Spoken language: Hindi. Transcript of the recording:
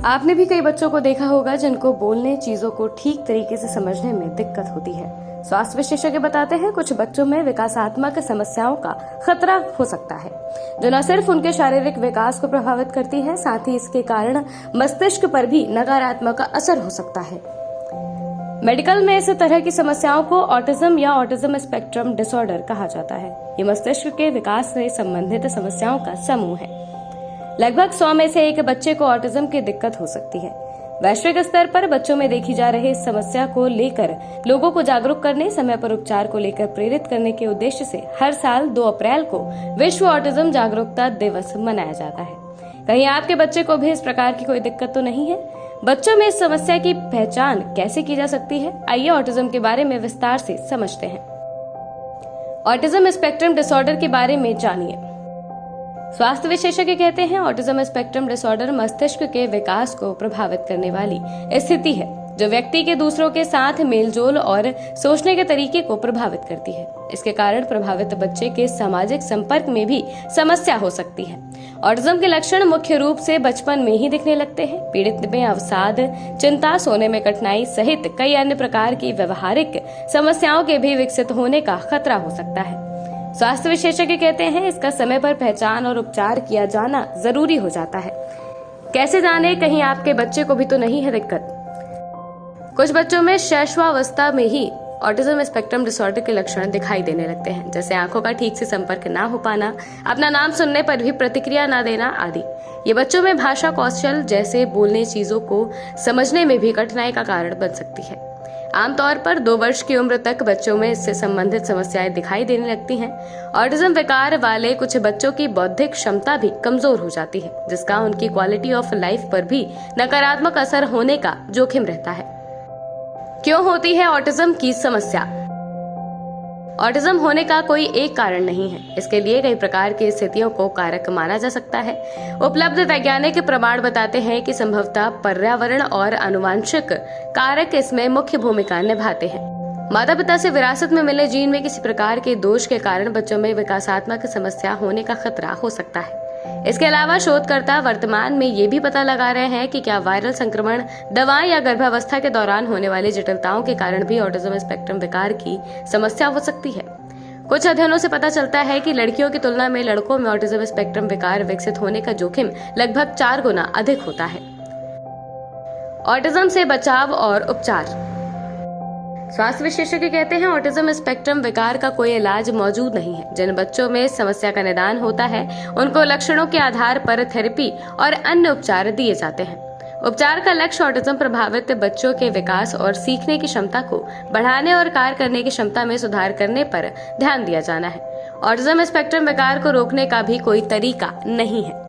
आपने भी कई बच्चों को देखा होगा जिनको बोलने, चीजों को ठीक तरीके से समझने में दिक्कत होती है। स्वास्थ्य विशेषज्ञ बताते हैं कुछ बच्चों में विकासात्मक समस्याओं का खतरा हो सकता है, जो न सिर्फ उनके शारीरिक विकास को प्रभावित करती है, साथ ही इसके कारण मस्तिष्क पर भी नकारात्मक असर हो सकता है। मेडिकल में इस तरह की समस्याओं को ऑटिज्म या ऑटिज्म स्पेक्ट्रम डिसऑर्डर कहा जाता है। ये मस्तिष्क के विकास से संबंधित समस्याओं का समूह है। लगभग 100 में से एक बच्चे को ऑटिज्म की दिक्कत हो सकती है। वैश्विक स्तर पर बच्चों में देखी जा रही इस समस्या को लेकर लोगों को जागरूक करने, समय पर उपचार को लेकर प्रेरित करने के उद्देश्य से हर साल 2 अप्रैल को विश्व ऑटिज्म जागरूकता दिवस मनाया जाता है। कहीं आपके बच्चे को भी इस प्रकार की कोई दिक्कत तो नहीं है? बच्चों में इस समस्या की पहचान कैसे की जा सकती है? आइए ऑटिज्म के बारे में विस्तार से समझते हैं। ऑटिज्म स्पेक्ट्रम डिसऑर्डर के बारे में जानिए। स्वास्थ्य विशेषज्ञ कहते हैं ऑटिज्म स्पेक्ट्रम डिसऑर्डर मस्तिष्क के विकास को प्रभावित करने वाली स्थिति है, जो व्यक्ति के दूसरों के साथ मेलजोल और सोचने के तरीके को प्रभावित करती है। इसके कारण प्रभावित बच्चे के सामाजिक संपर्क में भी समस्या हो सकती है। ऑटिज्म के लक्षण मुख्य रूप से बचपन में ही दिखने लगते हैं। पीड़ित में अवसाद, चिंता, सोने में कठिनाई सहित कई अन्य प्रकार की व्यवहारिक समस्याओं के भी विकसित होने का खतरा हो सकता है। स्वास्थ्य विशेषज्ञ कहते हैं इसका समय पर पहचान और उपचार किया जाना जरूरी हो जाता है। कैसे जाने कहीं आपके बच्चे को भी तो नहीं है दिक्कत? कुछ बच्चों में शैशवावस्था में ही ऑटिज्म स्पेक्ट्रम डिसऑर्डर के लक्षण दिखाई देने लगते हैं, जैसे आंखों का ठीक से संपर्क ना हो पाना, अपना नाम सुनने पर भी प्रतिक्रिया ना देना आदि। ये बच्चों में भाषा कौशल जैसे बोलने, चीजों को समझने में भी कठिनाई का कारण बन सकती है। आमतौर पर 2 वर्ष की उम्र तक बच्चों में इससे संबंधित समस्याएं दिखाई देने लगती हैं। ऑटिज्म विकार वाले कुछ बच्चों की बौद्धिक क्षमता भी कमजोर हो जाती है, जिसका उनकी क्वालिटी ऑफ लाइफ पर भी नकारात्मक असर होने का जोखिम रहता है। क्यों होती है ऑटिज्म की समस्या? ऑटिज्म होने का कोई एक कारण नहीं है। इसके लिए कई प्रकार की स्थितियों को कारक माना जा सकता है। उपलब्ध वैज्ञानिक प्रमाण बताते हैं कि संभवतः पर्यावरण और आनुवंशिक कारक इसमें मुख्य भूमिका निभाते हैं। माता पिता से विरासत में मिले जीन में किसी प्रकार के दोष के कारण बच्चों में विकासात्मक समस्या होने का खतरा हो सकता है। इसके अलावा शोधकर्ता वर्तमान में ये भी पता लगा रहे हैं कि क्या वायरल संक्रमण, दवाएं या गर्भावस्था के दौरान होने वाली जटिलताओं के कारण भी ऑटिज्म स्पेक्ट्रम विकार की समस्या हो सकती है। कुछ अध्ययनों से पता चलता है कि लड़कियों की तुलना में लड़कों में ऑटिज्म स्पेक्ट्रम विकार विकसित होने का जोखिम लगभग 4 गुना अधिक होता है। ऑटिज्म से बचाव और उपचार। स्वास्थ्य विशेषज्ञ कहते हैं ऑटिज्म स्पेक्ट्रम विकार का कोई इलाज मौजूद नहीं है। जिन बच्चों में समस्या का निदान होता है उनको लक्षणों के आधार पर थेरेपी और अन्य उपचार दिए जाते हैं। उपचार का लक्ष्य ऑटिज्म प्रभावित बच्चों के विकास और सीखने की क्षमता को बढ़ाने और कार्य करने की क्षमता में सुधार करने पर ध्यान दिया जाना है। ऑटिज्म स्पेक्ट्रम विकार को रोकने का भी कोई तरीका नहीं है।